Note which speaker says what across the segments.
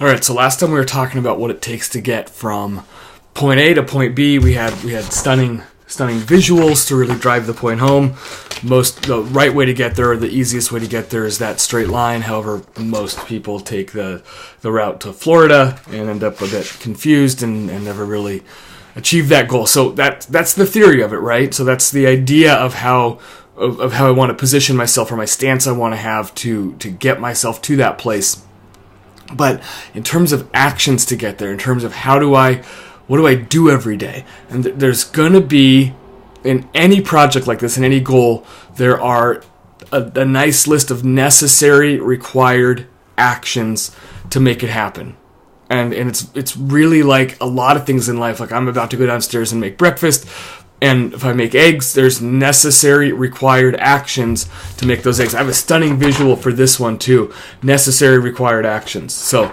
Speaker 1: All right, so last time we were talking about what it takes to get from point A to point B. We had stunning visuals to really drive the point home. The right way to get there, or the easiest way to get there, is that straight line. However, most people take the route to Florida and end up a bit confused and never really achieve that goal. So that's the theory of it, right? So that's the idea of how I want to position myself, or my stance I want to have to get myself to that place. But in terms of actions to get there, in terms of what do I do every day? And there's going to be, in any project like this, in any goal, there are a nice list of necessary, required actions to make it happen. And it's really like a lot of things in life. Like, I'm about to go downstairs and make breakfast, and if I make eggs, there's necessary, required actions to make those eggs. I have a stunning visual for this one too. Necessary, required actions. So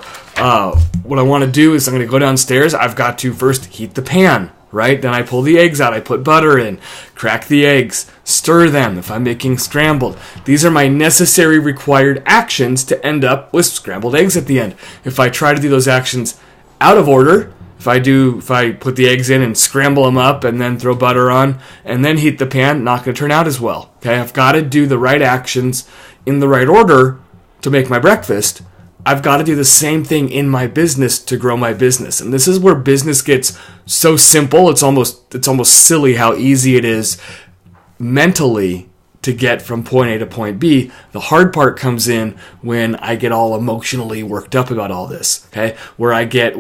Speaker 1: what I want to do is I'm going to go downstairs. I've got to first heat the pan, right? Then I pull the eggs out. I put butter in, crack the eggs, stir them if I'm making scrambled. These are my necessary, required actions to end up with scrambled eggs at the end. If I try to do those actions out of order, if I put the eggs in and scramble them up and then throw butter on and then heat the pan, not going to turn out as well. Okay, I've got to do the right actions in the right order to make my breakfast. I've got to do the same thing in my business to grow my business. And this is where business gets so simple. It's almost silly how easy it is mentally to get from point A to point B. The hard part comes in when I get all emotionally worked up about all this, okay? Where I get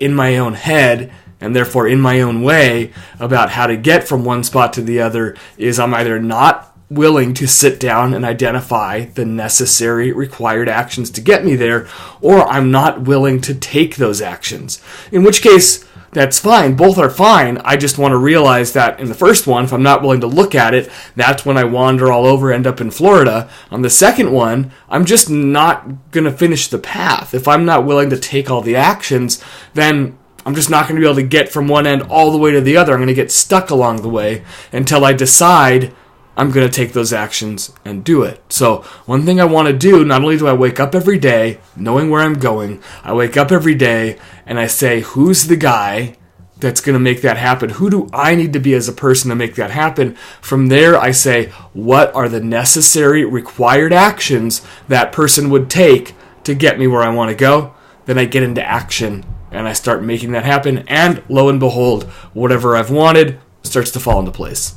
Speaker 1: in my own head and therefore in my own way about how to get from one spot to the other, is I'm either not willing to sit down and identify the necessary, required actions to get me there, or I'm not willing to take those actions. In which case, that's fine. Both are fine. I just want to realize that in the first one, if I'm not willing to look at it, that's when I wander all over, end up in Florida. On the second one, I'm just not going to finish the path. If I'm not willing to take all the actions, then I'm just not going to be able to get from one end all the way to the other. I'm going to get stuck along the way until I decide I'm going to take those actions and do it. So one thing I want to do, not only do I wake up every day knowing where I'm going, I wake up every day and I say, who's the guy that's going to make that happen? Who do I need to be as a person to make that happen? From there, I say, what are the necessary, required actions that person would take to get me where I want to go? Then I get into action and I start making that happen. And lo and behold, whatever I've wanted starts to fall into place.